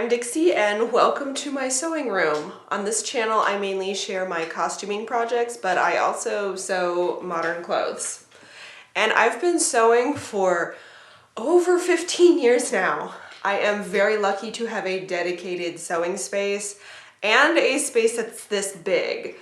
I'm Dixie and welcome to my sewing room. On this channel I mainly share my costuming projects, but I also sew modern clothes. And I've been sewing for over 15 years now. I am very lucky to have a dedicated sewing space and a space that's this big.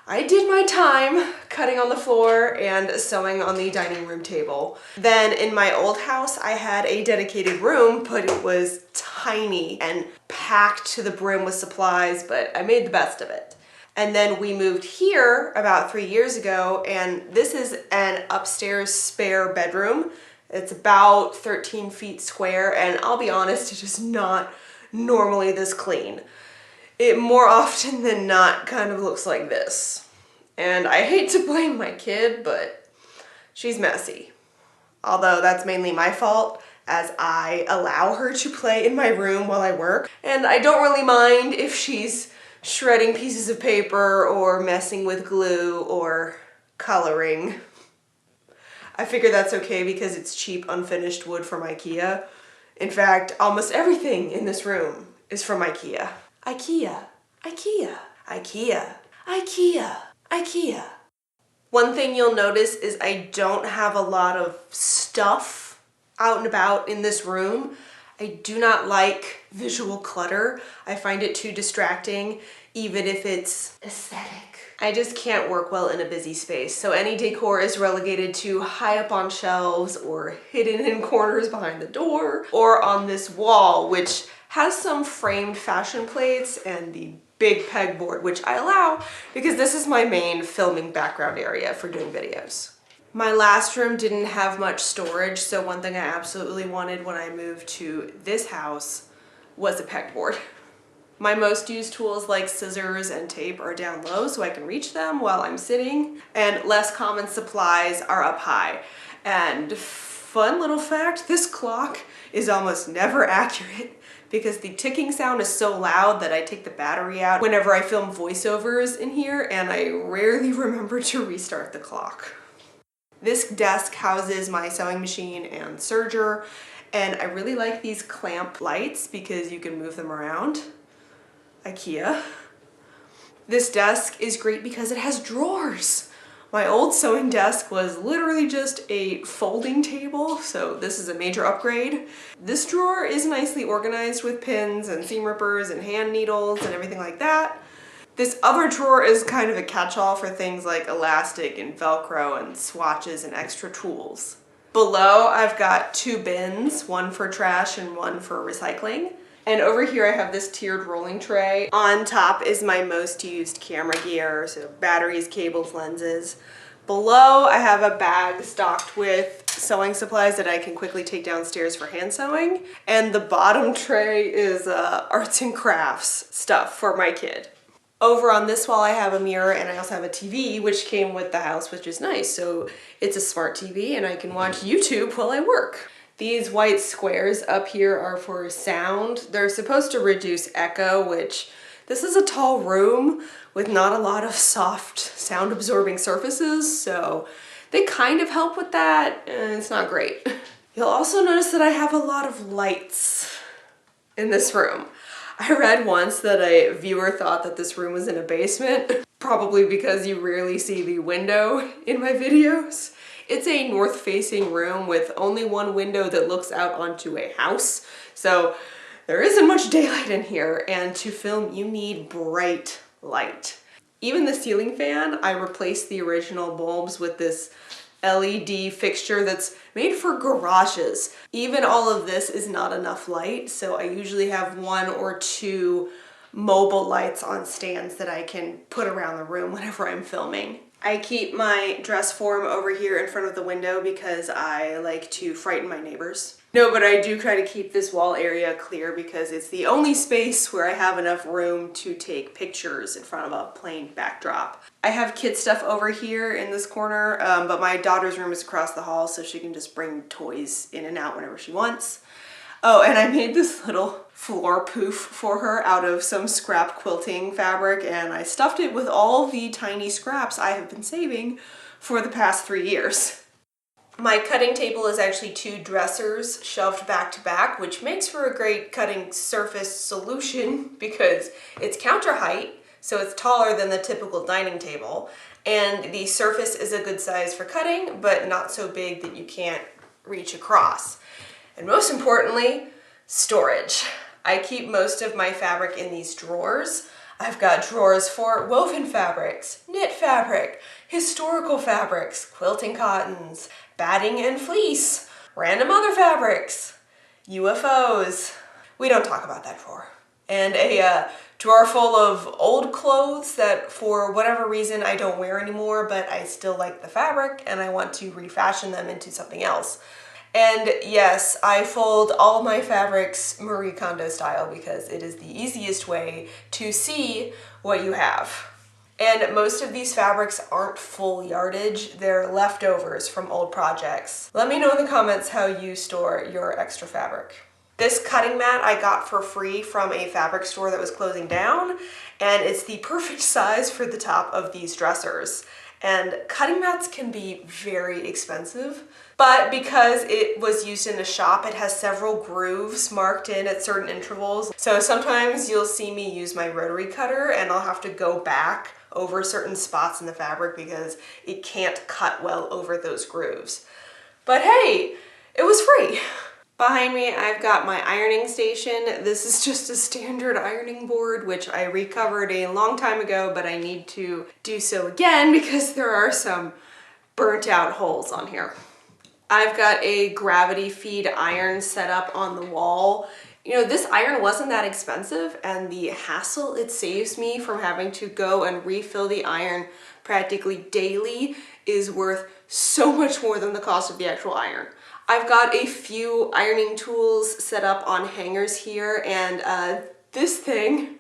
I did my time cutting on the floor and sewing on the dining room table. Then in my old house, I had a dedicated room, but it was tiny and packed to the brim with supplies, but I made the best of it. And then we moved here about 3 years ago, and this is an upstairs spare bedroom. It's about 13 feet square, and I'll be honest, it is not normally this clean. It more often than not kind of looks like this. And I hate to blame my kid, but she's messy. Although that's mainly my fault, as I allow her to play in my room while I work. And I don't really mind if she's shredding pieces of paper or messing with glue or coloring. I figure that's okay because it's cheap, unfinished wood from Ikea. In fact, almost everything in this room is from Ikea. Ikea, Ikea, Ikea, Ikea, Ikea. One thing you'll notice is I don't have a lot of stuff out and about in this room. I do not like visual clutter. I find it too distracting, even if it's aesthetic. I just can't work well in a busy space, so any decor is relegated to high up on shelves or hidden in corners behind the door or on this wall, which has some framed fashion plates and the big pegboard, which I allow because this is my main filming background area for doing videos. My last room didn't have much storage, so one thing I absolutely wanted when I moved to this house was a pegboard. My most used tools like scissors and tape are down low so I can reach them while I'm sitting, and less common supplies are up high. And fun little fact, this clock is almost never accurate because the ticking sound is so loud that I take the battery out whenever I film voiceovers in here, and I rarely remember to restart the clock. This desk houses my sewing machine and serger, and I really like these clamp lights because you can move them around. Ikea. This desk is great because it has drawers. My old sewing desk was literally just a folding table, so this is a major upgrade. This drawer is nicely organized with pins and seam rippers and hand needles and everything like that. This other drawer is kind of a catch-all for things like elastic and Velcro and swatches and extra tools. Below, I've got 2 bins, one for trash and one for recycling. And over here I have this tiered rolling tray. On top is my most used camera gear, so batteries, cables, lenses. Below I have a bag stocked with sewing supplies that I can quickly take downstairs for hand sewing. And the bottom tray is arts and crafts stuff for my kid. Over on this wall I have a mirror, and I also have a TV which came with the house, which is nice. So it's a smart TV and I can watch YouTube while I work. These white squares up here are for sound. They're supposed to reduce echo, which this is a tall room with not a lot of soft sound absorbing surfaces, so they kind of help with that, and it's not great. You'll also notice that I have a lot of lights in this room. I read once that a viewer thought that this room was in a basement, probably because you rarely see the window in my videos. It's a north-facing room with only one window that looks out onto a house, so there isn't much daylight in here, and to film you need bright light. Even the ceiling fan, I replaced the original bulbs with this LED fixture that's made for garages. Even all of this is not enough light, so I usually have 1 or 2 mobile lights on stands that I can put around the room whenever I'm filming. I keep my dress form over here in front of the window because I like to frighten my neighbors. No, but I do try to keep this wall area clear because it's the only space where I have enough room to take pictures in front of a plain backdrop. I have kid stuff over here in this corner, but my daughter's room is across the hall, so she can just bring toys in and out whenever she wants. Oh, and I made this little floor poof for her out of some scrap quilting fabric, and I stuffed it with all the tiny scraps I have been saving for the past 3 years. My cutting table is actually 2 dressers shelved back to back, which makes for a great cutting surface solution because it's counter height, so it's taller than the typical dining table, and the surface is a good size for cutting, but not so big that you can't reach across. And most importantly, storage. I keep most of my fabric in these drawers. I've got drawers for woven fabrics, knit fabric, historical fabrics, quilting cottons, batting and fleece, random other fabrics, UFOs. We don't talk about that drawer. And a drawer full of old clothes that for whatever reason I don't wear anymore, but I still like the fabric and I want to refashion them into something else. And yes, I fold all my fabrics Marie Kondo style because it is the easiest way to see what you have. And most of these fabrics aren't full yardage, they're leftovers from old projects. Let me know in the comments how you store your extra fabric. This cutting mat I got for free from a fabric store that was closing down, and it's the perfect size for the top of these dressers. And cutting mats can be very expensive, but because it was used in a shop, it has several grooves marked in at certain intervals. So sometimes you'll see me use my rotary cutter and I'll have to go back over certain spots in the fabric because it can't cut well over those grooves. But hey, it was free. Behind me, I've got my ironing station. This is just a standard ironing board, which I recovered a long time ago, but I need to do so again because there are some burnt out holes on here. I've got a gravity feed iron set up on the wall. You know, this iron wasn't that expensive, and the hassle it saves me from having to go and refill the iron practically daily is worth so much more than the cost of the actual iron. I've got a few ironing tools set up on hangers here, and this thing,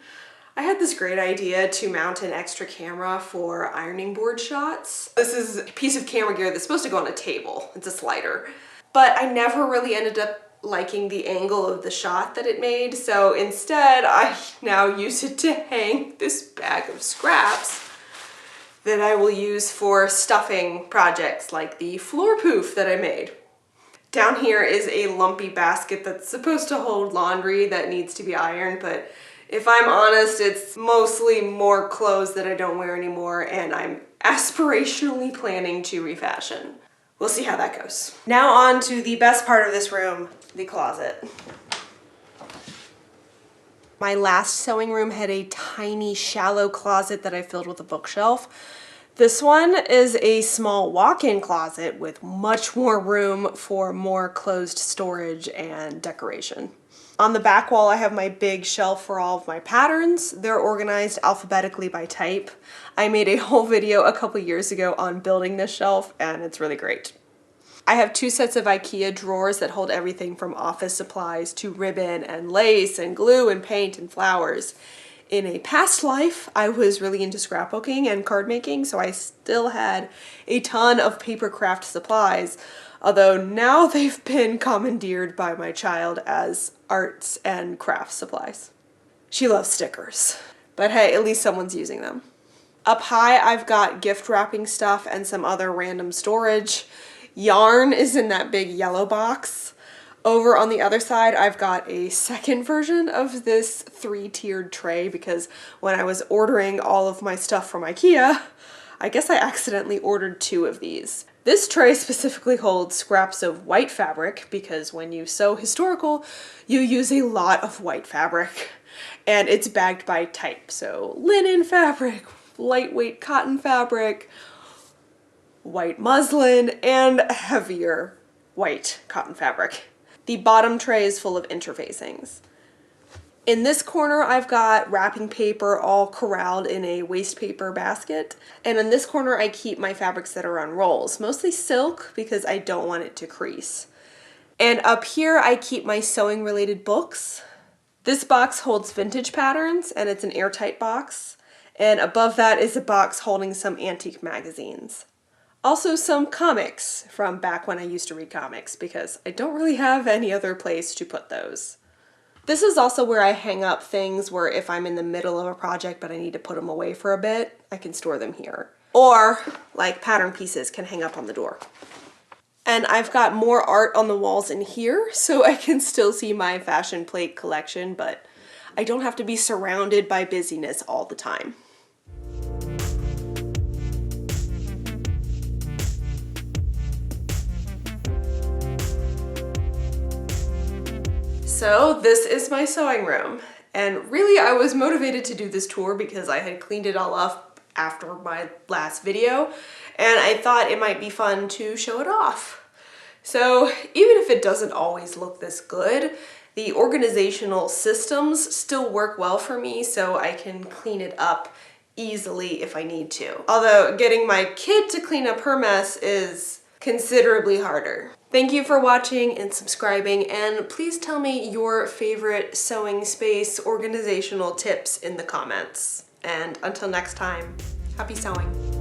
I had this great idea to mount an extra camera for ironing board shots. This is a piece of camera gear that's supposed to go on a table. It's a slider. But I never really ended up liking the angle of the shot that it made, so instead I now use it to hang this bag of scraps that I will use for stuffing projects like the floor poof that I made. Down here is a lumpy basket that's supposed to hold laundry that needs to be ironed, but if I'm honest, it's mostly more clothes that I don't wear anymore and I'm aspirationally planning to refashion. We'll see how that goes. Now on to the best part of this room, the closet. My last sewing room had a tiny, shallow closet that I filled with a bookshelf. This one is a small walk-in closet with much more room for more closed storage and decoration. On the back wall, I have my big shelf for all of my patterns. They're organized alphabetically by type. I made a whole video a couple years ago on building this shelf, and it's really great. I have 2 sets of Ikea drawers that hold everything from office supplies to ribbon and lace and glue and paint and flowers. In a past life, I was really into scrapbooking and card making, so I still had a ton of paper craft supplies, although now they've been commandeered by my child as arts and crafts supplies. She loves stickers, but hey, at least someone's using them. Up high, I've got gift wrapping stuff and some other random storage. Yarn is in that big yellow box. Over on the other side, I've got a second version of this 3-tiered tray because when I was ordering all of my stuff from Ikea, I guess I accidentally ordered 2 of these. This tray specifically holds scraps of white fabric because when you sew historical, you use a lot of white fabric, and it's bagged by type. So linen fabric, lightweight cotton fabric, white muslin, and heavier white cotton fabric. The bottom tray is full of interfacings. In this corner, I've got wrapping paper all corralled in a waste paper basket. And in this corner, I keep my fabrics that are on rolls, mostly silk because I don't want it to crease. And up here, I keep my sewing related books. This box holds vintage patterns and it's an airtight box. And above that is a box holding some antique magazines. Also some comics from back when I used to read comics because I don't really have any other place to put those. This is also where I hang up things where if I'm in the middle of a project but I need to put them away for a bit, I can store them here. Or, like pattern pieces, can hang up on the door. And I've got more art on the walls in here, so I can still see my fashion plate collection, but I don't have to be surrounded by busyness all the time. So this is my sewing room, and really I was motivated to do this tour because I had cleaned it all up after my last video, and I thought it might be fun to show it off. So even if it doesn't always look this good, the organizational systems still work well for me, so I can clean it up easily if I need to. Although getting my kid to clean up her mess is considerably harder. Thank you for watching and subscribing, and please tell me your favorite sewing space organizational tips in the comments. And until next time, happy sewing.